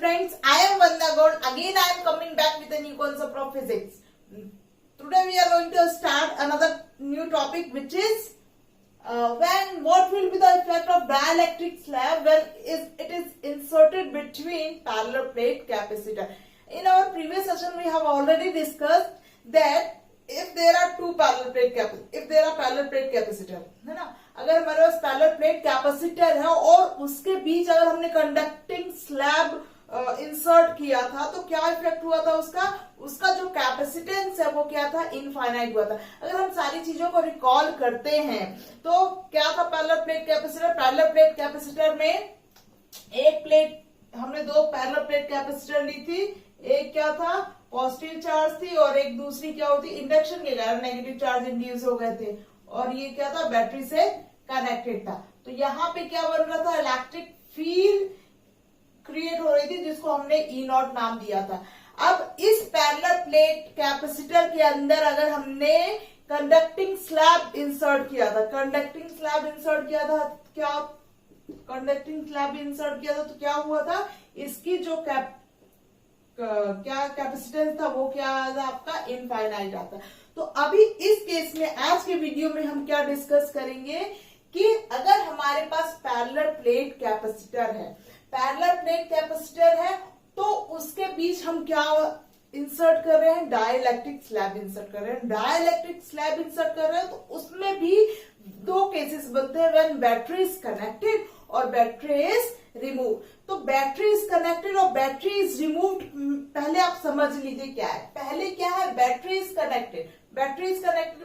friends, I am Vandana Gaur. Again I am coming back with a new concept of physics. Today we are going to start another new topic, which is what will be the effect of dielectric slab when it is inserted between parallel plate capacitor. In our previous session we have already discussed that if there are parallel plate capacitor, है ना, अगर हमारे पास parallel plate capacitor है और उसके बीच अगर हमने conducting slab insert किया था तो क्या इफेक्ट हुआ था उसका जो कैपेसिटेंस है वो क्या था, इनफाइनाइट हुआ था। अगर हम सारी चीजों को रिकॉल करते हैं तो क्या था पैरेलल प्लेट कैपेसिटर में एक प्लेट, हमने दो पैरेलल प्लेट कैपेसिटर ली थी, एक क्या था पॉजिटिव चार्ज थी और एक दूसरी क्या होती, इंडक्शन के कारण नेगेटिव चार्ज इंड्यूस हो गए थे, और ये क्या था बैटरी से कनेक्टेड था। तो यहाँ पे क्या बन रहा था, इलेक्ट्रिक फील्ड क्रिएट हो रही थी जिसको हमने ई नॉट नाम दिया था। अब इस पैरेलल प्लेट कैपेसिटर के अंदर अगर हमने कंडक्टिंग स्लैब इंसर्ट किया था तो क्या हुआ था, इसकी जो क्या कैपेसिटेंस था वो क्या था आपका, इनफाइनाइट आता। तो अभी इस केस में आज के वीडियो में हम क्या डिस्कस करेंगे कि अगर हमारे पास पैरेलल प्लेट कैपेसिटर है तो उसके बीच हम क्या इंसर्ट कर रहे हैं, डाइलेक्ट्रिक स्लैब इंसर्ट कर रहे हैं। तो उसमें भी दो केसेस बनते हैं, व्हेन बैटरी इज कनेक्टेड और बैटरी इज रिमूव। तो बैटरी इज कनेक्टेड और बैटरी इज रिमूव्ड, पहले आप समझ लीजिए क्या है। पहले क्या है, बैटरी इज कनेक्टेड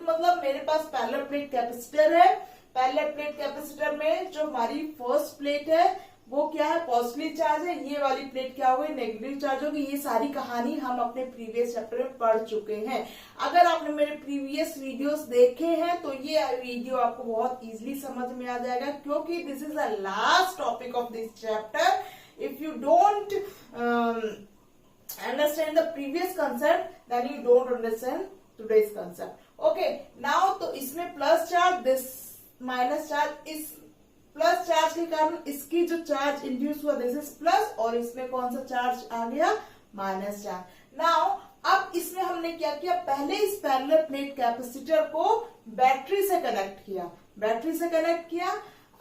मतलब मेरे पास पैरेलल प्लेट कैपेसिटर है, पैरेलल प्लेट कैपेसिटर में जो हमारी फर्स्ट प्लेट है वो क्या है, पॉजिटिव चार्ज है, ये वाली प्लेट क्या होगी, नेगेटिव चार्ज होगी। ये सारी कहानी हम अपने प्रीवियस चैप्टर में पढ़ चुके हैं। अगर आपने मेरे प्रीवियस वीडियोस देखे हैं तो ये वीडियो आपको बहुत इजीली समझ में आ जाएगा, क्योंकि this is the last topic of this chapter. If you don't understand the previous concept then you don't understand today's concept. Okay, now तो इसमें plus charge, this minus charge, इस प्लस चार्ज के कारण इसकी जो चार्ज इंड्यूस हुआ this is plus, और इसमें कौन सा चार्ज आ गया, माइनस चार्ज। नाउ अब इसमें हमने क्या किया, पहले इस पैरेलल प्लेट कैपेसिटर को बैटरी से कनेक्ट किया।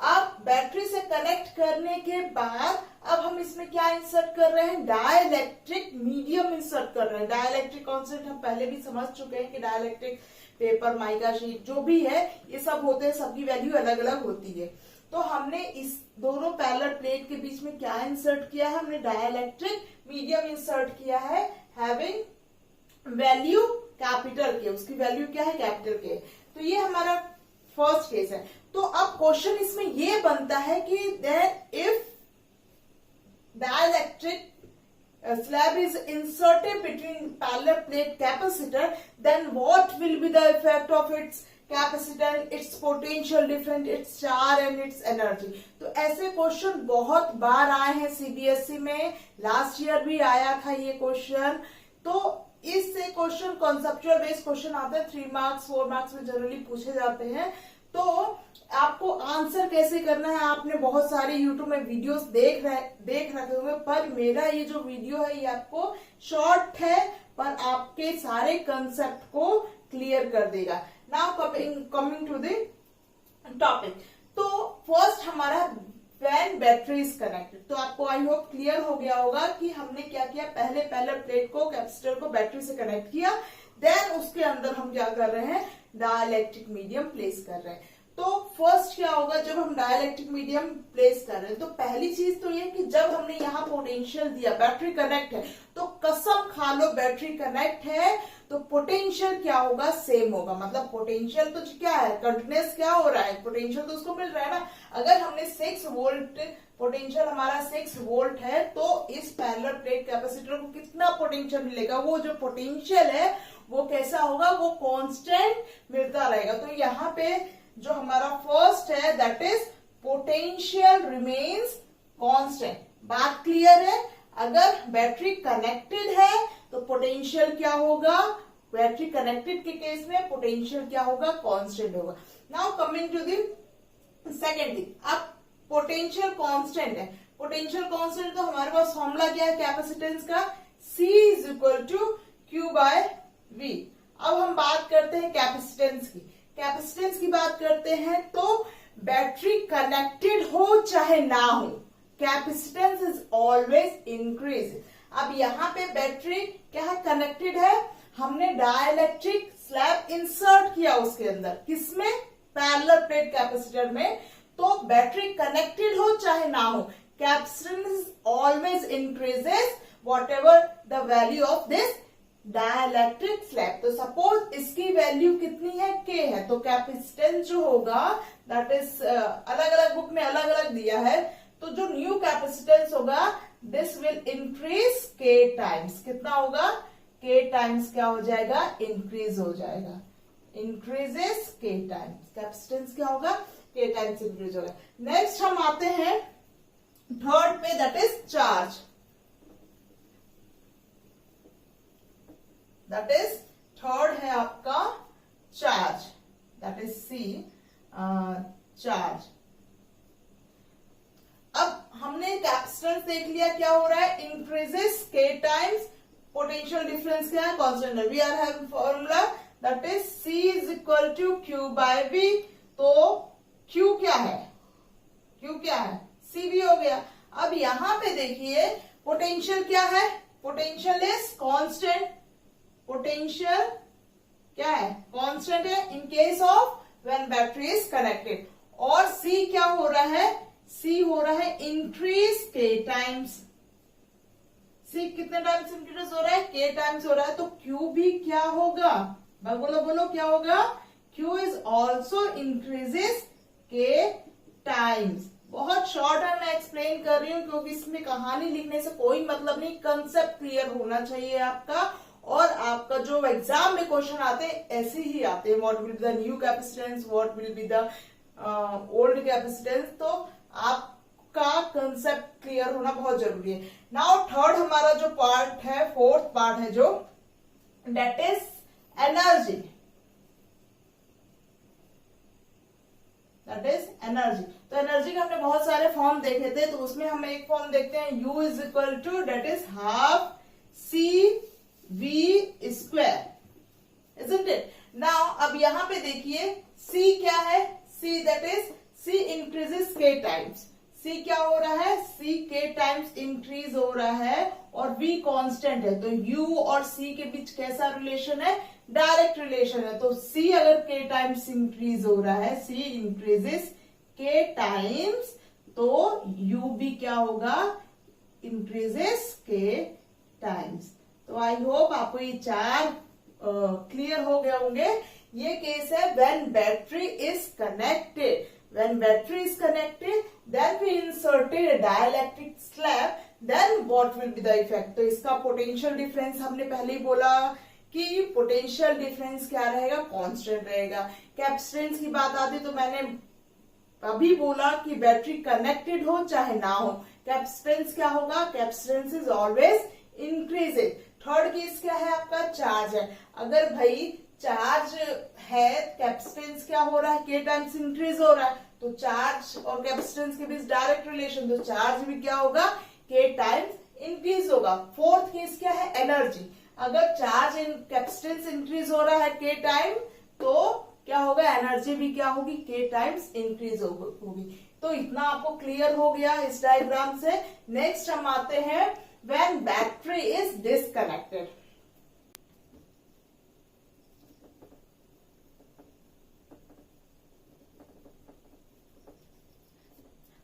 अब बैटरी से कनेक्ट करने के बाद अब हम इसमें क्या इंसर्ट कर रहे हैं, डाइलेक्ट्रिक मीडियम इंसर्ट कर रहे हैं। डाइलेक्ट्रिक कॉन्सेप्ट हम पहले भी समझ चुके हैं कि डाइलेक्ट्रिक पेपर, माइका शीट जो भी है ये सब होते हैं, सबकी वैल्यू अलग अलग होती है। तो हमने इस दोनों पैरेलल प्लेट के बीच में क्या इंसर्ट किया है, हमने डाइलेक्ट्रिक मीडियम इंसर्ट किया है, हैविंग वैल्यू कैपिटल के, उसकी वैल्यू क्या है, कैपिटल के। तो ये हमारा फर्स्ट केस है। तो अब क्वेश्चन इसमें ये बनता है कि then if dielectric slab is inserted between parallel plate capacitor, then what will be the effect of its capacitance, its potential difference, its charge and its energy। तो ऐसे क्वेश्चन बहुत बार आए हैं सीबीएसई में, लास्ट ईयर भी आया था ये क्वेश्चन। तो इससे क्वेश्चन कॉन्सेप्चुअल बेस्ड क्वेश्चन आते हैं, 3 मार्क्स 4 मार्क्स में जनरली पूछे जाते हैं। तो आपको आंसर कैसे करना है, आपने बहुत सारे यूट्यूब में वीडियोस देख रखे होंगे, पर मेरा ये जो वीडियो है ये आपको शॉर्ट है पर आपके सारे कंसेप्ट को क्लियर कर देगा। Now coming to the topic. तो फर्स्ट हमारा व्हेन बैटरी इज कनेक्टेड, तो आपको आई होप क्लियर हो गया होगा कि हमने क्या किया, पहले पैरेलल प्लेट को, कैपेसिटर को बैटरी से कनेक्ट किया, देन उसके अंदर हम क्या कर रहे हैं, डाइलेक्ट्रिक मीडियम प्लेस कर रहे हैं। तो फर्स्ट क्या होगा, जब हम डाइलेक्ट्रिक मीडियम प्लेस कर रहे हैं तो पहली चीज तो ये कि जब हमने यहाँ पोटेंशियल दिया, बैटरी कनेक्ट है, तो कसम खा लो बैटरी कनेक्ट है तो पोटेंशियल क्या होगा, सेम होगा। मतलब पोटेंशियल तो क्या है, कंटिन्यूस क्या हो रहा है, पोटेंशियल तो उसको मिल रहा है ना। अगर हमने 6 वोल्ट पोटेंशियल हमारा 6 वोल्ट है तो इस पैरेलल प्लेट कैपेसिटर को कितना पोटेंशियल मिलेगा, वो जो पोटेंशियल है वो कैसा होगा, वो कांस्टेंट मिलता रहेगा। तो यहाँ पे जो हमारा फर्स्ट है that is potential remains constant. बात क्लियर है, अगर बैटरी कनेक्टेड है तो पोटेंशियल क्या होगा, बैटरी कनेक्टेड के केस में पोटेंशियल क्या होगा, कांस्टेंट होगा। Now coming to the second thing, अब पोटेंशियल कांस्टेंट है, पोटेंशियल कांस्टेंट तो हमारे पास फॉर्मूला क्या है कैपेसिटेंस का, C is equal to Q by V। अब हम बात करते हैं कैपेसिटेंस की। कैपेसिटेंस की बात करते हैं तो बैटरी कनेक्टेड हो चाहे ना हो, कैपेसिटेंस इज ऑलवेज इंक्रीज। अब यहाँ पे बैटरी क्या है, कनेक्टेड है, हमने डाइलेक्ट्रिक स्लैब इंसर्ट किया उसके अंदर, किसमें, पैरेलल प्लेट कैपेसिटर में। तो बैटरी कनेक्टेड हो चाहे ना हो, capacitance always increases what ever the value of this dielectric slab. तो सपोज इसकी वैल्यू कितनी है, K है, तो कैपेसिटेंस जो होगा दैट इज अलग अलग बुक में अलग अलग दिया है, तो जो न्यू कैपेसिटेंस होगा this will increase K times. कितना होगा, K टाइम्स क्या हो जाएगा, इंक्रीज हो जाएगा, इंक्रीजेस K टाइम्स। कैपेसिटेंस क्या होगा, K टाइम्स इंक्रीज होगा। नेक्स्ट हम आते हैं थर्ड पे, that is charge. That is third है आपका charge, that is C, charge. अब हमने कैपेसिटेंस देख लिया क्या हो रहा है, increases K times, potential difference क्या है, कांस्टेंट है। We are having formula that is C is equal to Q by V। तो Q क्या है, Q क्या है, CV हो गया। अब यहां पे देखिए पोटेंशियल क्या है, पोटेंशियल इज कांस्टेंट, पोटेंशियल क्या है, कांस्टेंट है इन case of when battery is connected. और C क्या हो रहा है, C हो रहा है इंक्रीज K टाइम्स। C कितने टाइम्स इंक्रीज हो रहा है, K टाइम्स हो रहा है। तो Q भी क्या होगा, बोलो बोलो क्या होगा, Q is also increases K times. बहुत शॉर्ट है, मैं एक्सप्लेन कर रही हूँ क्योंकि इसमें कहानी लिखने से कोई मतलब नहीं, कंसेप्ट क्लियर होना चाहिए आपका। और आपका जो एग्जाम में क्वेश्चन आते हैं ऐसे ही आते हैं, what will be the new capacitance, what will be the old capacitance. तो आपका कंसेप्ट क्लियर होना बहुत जरूरी है। नाउ थर्ड हमारा जो पार्ट है, फोर्थ पार्ट है जो, that is energy, that is energy. तो एनर्जी के हमने बहुत सारे फॉर्म देखे थे, तो उसमें हम एक फॉर्म देखते हैं, U is equal to that is half CV square, isn't it? Now अब यहां पे देखिए C क्या है, C that is C increases K times. C क्या हो रहा है, C K टाइम्स इंक्रीज हो रहा है, और V कांस्टेंट है। तो U और C के बीच कैसा रिलेशन है, डायरेक्ट रिलेशन है। तो C अगर K टाइम्स इंक्रीज हो रहा है, C इंक्रीजेस K टाइम्स, तो U भी क्या होगा, इंक्रीजेस K टाइम्स। तो आई होप आपको ये चार क्लियर हो गए होंगे। ये केस है when battery is connected. When battery is connected, then we inserted a dielectric slab, then what will be the effect? तो इसका पोटेंशियल डिफरेंस हमने पहले ही बोला कि पोटेंशियल डिफरेंस क्या रहेगा, कांस्टेंट रहेगा। कैपेसिटेंस की बात आती तो मैंने अभी बोला कि बैटरी कनेक्टेड हो चाहे ना हो, कैपेसिटेंस क्या होगा, capacitance is always increasing. Third case क्या है आपका, चार्ज है। अगर भाई चार्ज है, कैपेसिटेंस क्या हो रहा है, K टाइम्स इंक्रीज हो रहा है, तो चार्ज और कैपेसिटेंस के बीच डायरेक्ट रिलेशन, तो चार्ज भी क्या होगा, K टाइम्स इंक्रीज होगा। फोर्थ केस क्या है, एनर्जी। अगर चार्ज इन कैपेसिटेंस इंक्रीज हो रहा है K टाइम, तो क्या होगा, एनर्जी भी क्या होगी, K टाइम्स इंक्रीज होगी। तो इतना आपको क्लियर हो गया इस डायग्राम से। नेक्स्ट हम आते हैं व्हेन बैटरी इज डिस्कनेक्टेड।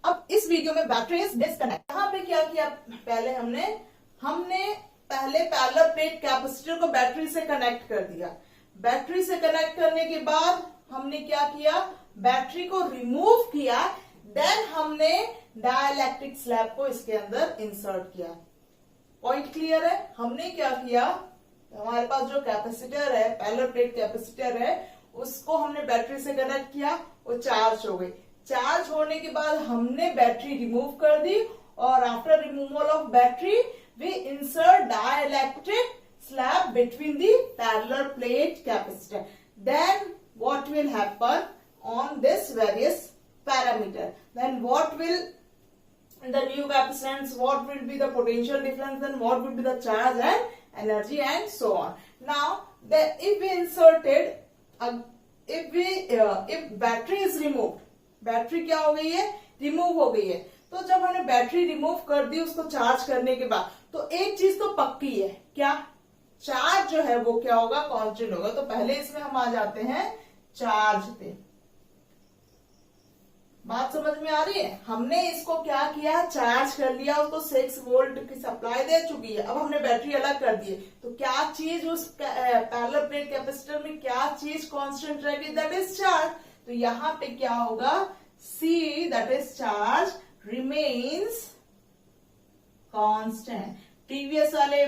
अब इस वीडियो में बैटरी इज डिस्कनेक्ट, यहां पे क्या किया, पहले हमने पहले पैरेलल प्लेट कैपेसिटर को बैटरी से कनेक्ट कर दिया। बैटरी से कनेक्ट करने के बाद हमने क्या किया, बैटरी को रिमूव किया, देन हमने डाइलेक्ट्रिक स्लैब को इसके अंदर इंसर्ट किया। पॉइंट क्लियर है। हमने क्या किया, हमारे पास जो कैपेसिटर है, पैरेलल प्लेट कैपेसिटर है, उसको हमने बैटरी से कनेक्ट किया, वो चार्ज हो गई। चार्ज होने के बाद हमने बैटरी रिमूव कर दी, और after removal of battery we insert dielectric slab between the parallel plate capacitor. Then what will happen on this various parameter? Then what will the new capacitance, what will be the potential difference, then what will be the charge and energy, and so on. Now, if we inserted, if battery is removed, battery क्या हो गई है, remove हो गई है, तो जब हमने बैटरी रिमूव कर दी उसको चार्ज करने के बाद, तो एक चीज तो पक्की है, क्या, चार्ज जो है वो क्या होगा, कांस्टेंट होगा। तो पहले इसमें हम आ जाते हैं चार्ज पे। बात समझ में आ रही है? हमने इसको क्या किया, चार्ज कर लिया, उसको 6 वोल्ट की सप्लाई दे चुकी है। अब हमने बैटरी अलग कर दी है, तो क्या चीज उस पैरेलल प्लेट कैपेसिटर में क्या चीज कांस्टेंट रहेगी, दैट इज चार्ज। तो यहाँ पे क्या होगा, C that is charge remains constant. Previous वाले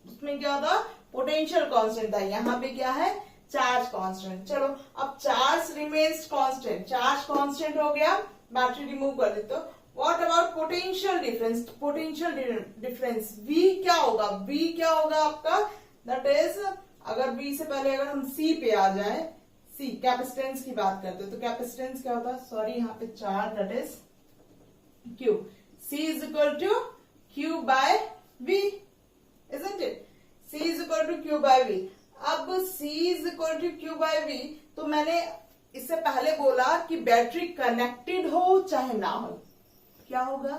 उसमें क्या होता, पोटेंशियल कांस्टेंट था, यहाँ पे क्या है, चार्ज कांस्टेंट। चलो अब charge remains constant, charge constant हो गया, बैटरी रिमूव कर दी। तो what about potential difference, potential difference V क्या होगा, V क्या होगा आपका, दैट इज, अगर V से पहले अगर हम C पे आ जाए, C कैपेसिटेंस की बात करते हैं, तो कैपेसिटेंस क्या होता है, सॉरी यहाँ पे charge that is Q, C is equal to Q by V, isn't it? C is equal to Q by V. अब C is equal to Q by V, तो मैंने इससे पहले बोला कि बैटरी कनेक्टेड हो चाहे ना हो, क्या होगा,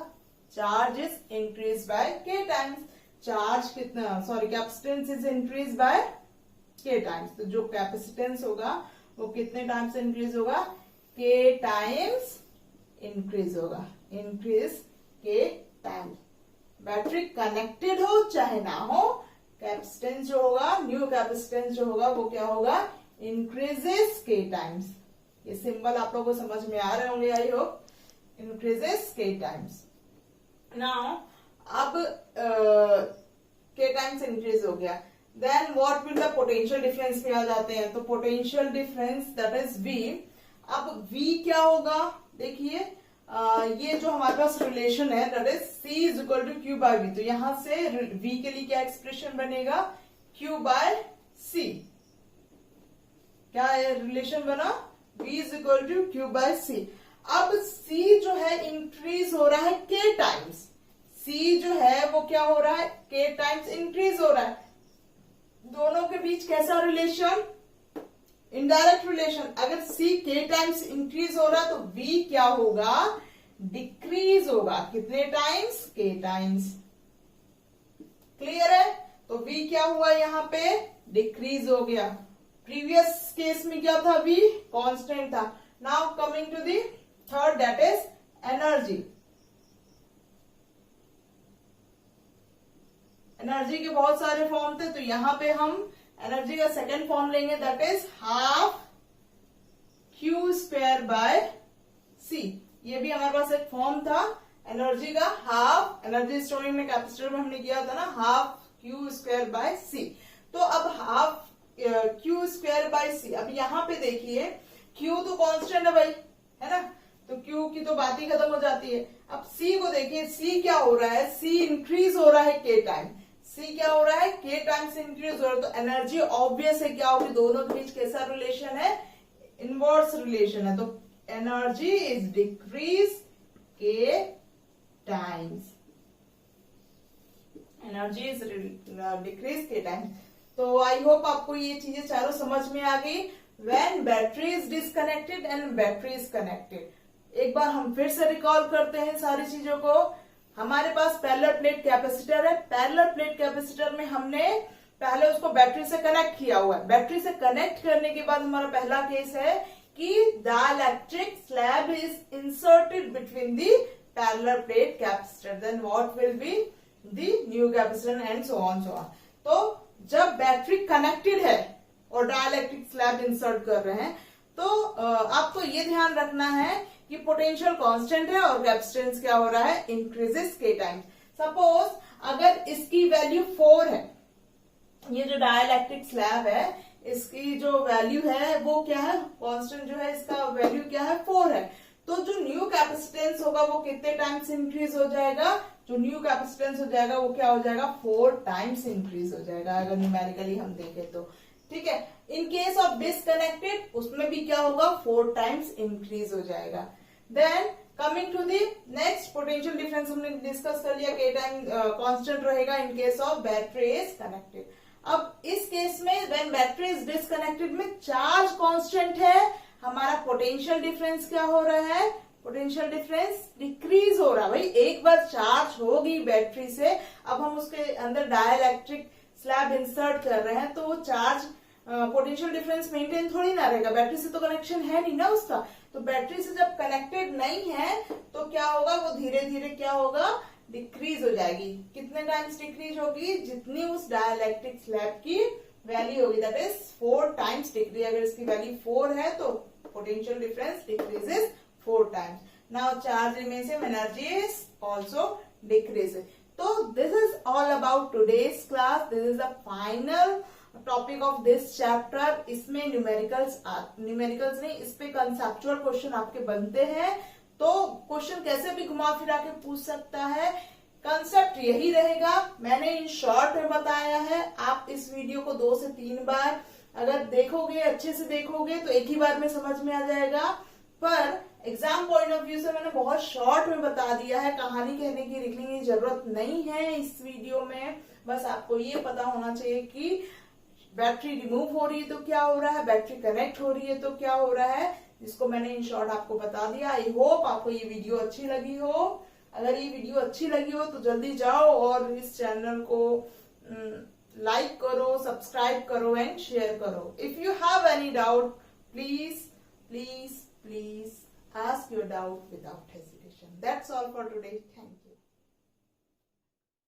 charge is increase by K times. Charge कितना, sorry capacitance is increase by K times. तो जो कैपेसिटेंस होगा वो कितने टाइम्स इंक्रीज होगा, K टाइम्स इंक्रीज होगा, increase K times. Battery connected हो चाहे ना हो, कैपेसिटेंस जो होगा, न्यू कैपेसिटेंस जो होगा वो क्या होगा, इंक्रीजेस K टाइम्स। ये सिंबल आप लोगों को समझ में आ रहे होंगे, I hope, increases K times. Now अब K टाइम्स इंक्रीज हो गया, then what will the potential difference पे आ जाते हैं। तो potential difference that is V। अब V क्या होगा, देखिए ये जो हमारे पास रिलेशन है that is C is equal to Q by V। तो यहां से V के लिए क्या एक्सप्रेशन बनेगा, Q बाय C। क्या रिलेशन बना, V is equal to Q by C। अब C जो है इंक्रीज हो रहा है K टाइम्स, C जो है वो क्या हो रहा है, K टाइम्स इंक्रीज हो रहा है। दोनों के बीच कैसा रिलेशन, इनडायरेक्ट रिलेशन। अगर C K टाइम्स इंक्रीज हो रहा है तो V क्या होगा, डिक्रीज होगा, कितने टाइम्स, K टाइम्स। क्लियर है? तो V क्या हुआ, यहाँ पे डिक्रीज हो गया। प्रीवियस केस में क्या था, V कांस्टेंट था। Now coming to the third that is energy. Energy के बहुत सारे फॉर्म थे, तो यहां पे हम एनर्जी का सेकेंड फॉर्म लेंगे that is half Q square by C। ये भी हमारे पास एक फॉर्म था एनर्जी का, हाफ, एनर्जी स्टोरिंग में कैपेसिटर में हमने किया था ना, half Q square by C। तो अब half Q square by C। अब यहाँ पे देखिए Q तो कांस्टेंट है भाई, है ना, तो Q की तो बात ही खत्म हो जाती है। अब C को देखिए, C क्या हो रहा है, C इंक्रीज हो रहा है K टाइम, C क्या हो रहा है, K टाइम्स इंक्रीज हो रहा है। तो एनर्जी ऑब्वियस है क्या होगी, दोनों के बीच कैसा रिलेशन है, इनवर्स रिलेशन है। तो energy is decrease K times, energy is decrease K times. तो आई होप आपको ये चीजें चारों समझ में आ गई। When battery is disconnected and battery is connected. एक बार हम फिर से रिकॉल करते हैं सारी चीजों को। हमारे पास पैरेलल प्लेट कैपेसिटर है, पैरेलल प्लेट कैपेसिटर में हमने पहले उसको बैटरी से कनेक्ट किया हुआ है। बैटरी से कनेक्ट करने के बाद हमारा पहला केस है कि dielectric slab is inserted between the parallel plate capacitor, then what will be the new capacitor and so on so on. तो जब बैटरी कनेक्टेड है और डाइलेक्ट्रिक स्लैब इंसर्ट कर रहे हैं, तो आपको ये ध्यान रखना है कि पोटेंशियल कांस्टेंट है और कैपेसिटेंस क्या हो रहा है, इंक्रीजेस K टाइम्स। सपोज अगर इसकी वैल्यू 4 है, ये जो डाइलेक्ट्रिक स्लैब है इसकी जो वैल्यू है वो क्या है, कांस्टेंट जो है इसका वैल्यू क्या है, 4 है। तो जो न्यू कैपेसिटेंस होगा वो कितने टाइम्स इंक्रीज हो जाएगा, जो न्यू कैपेसिटेंस हो जाएगा वो क्या हो जाएगा, 4 टाइम्स इंक्रीज हो जाएगा, अगर न्यूमेरिकली हम देखें तो। ठीक है, इन केस ऑफ डिस्कनेक्टेड उसमें भी क्या होगा, 4 टाइम्स इंक्रीज हो जाएगा। Then coming to the next, potential difference हमने डिस्कस कर लिया, के टाइम कांस्टेंट रहेगा in case of battery is connected. अब इस केस में व्हेन बैटरी इज डिसकनेक्टेड में चार्ज कांस्टेंट है, हमारा पोटेंशियल डिफरेंस क्या हो रहा है, पोटेंशियल डिफरेंस डिक्रीज हो रहा है। भाई एक बार चार्ज होगी बैटरी से, अब हम उसके अंदर डाइलेक्ट्रिक स्लैब इंसर्ट कर रहे हैं तो वो चार्ज पोटेंशियल डिफरेंस मेंटेन थोड़ी ना रहेगा, बैटरी से तो कनेक्शन है नहीं ना उसका। तो बैटरी से जब कनेक्टेड नहीं है तो क्या होगा, वो धीरे धीरे क्या होगा, डिक्रीज हो जाएगी। कितने टाइम्स डिक्रीज होगी, जितनी उस डाइलेक्ट्रिक स्लैब की वैल्यू होगी, दैट इज 4 टाइम्स डिक्रीज। अगर इसकी वैल्यू 4 है तो potential difference decreases 4 times. Now charge remains same, energy is also decreases. So this is all about today's class. This is the final topic of this chapter. इसमें numericals नहीं, इस पे conceptual question आपके बनते हैं, तो क्वेश्चन कैसे भी घुमा फिरा के पूछ सकता है। कंसेप्ट यही रहेगा, मैंने इन शॉर्ट में बताया है। आप इस वीडियो को 2 से 3 बार अगर देखोगे, अच्छे से देखोगे तो एक ही बार में समझ में आ जाएगा, पर एग्जाम पॉइंट ऑफ व्यू से मैंने बहुत शॉर्ट में बता दिया है, कहानी कहने की लिखने की जरूरत नहीं है इस वीडियो में। बस आपको ये पता होना चाहिए कि बैटरी रिमूव हो रही है तो क्या हो रहा है, बैटरी कनेक्ट हो रही है तो क्या हो रहा है, जिसको मैंने इन शॉर्ट आपको बता दिया। आई होप आपको ये वीडियो अच्छी लगी हो। अगर ये वीडियो अच्छी लगी हो तो जल्दी जाओ और इस चैनल को लाइक करो, सब्सक्राइब करो एंड शेयर करो। If you have any doubt, please please please ask your doubt without hesitation. That's all for today. Thank you.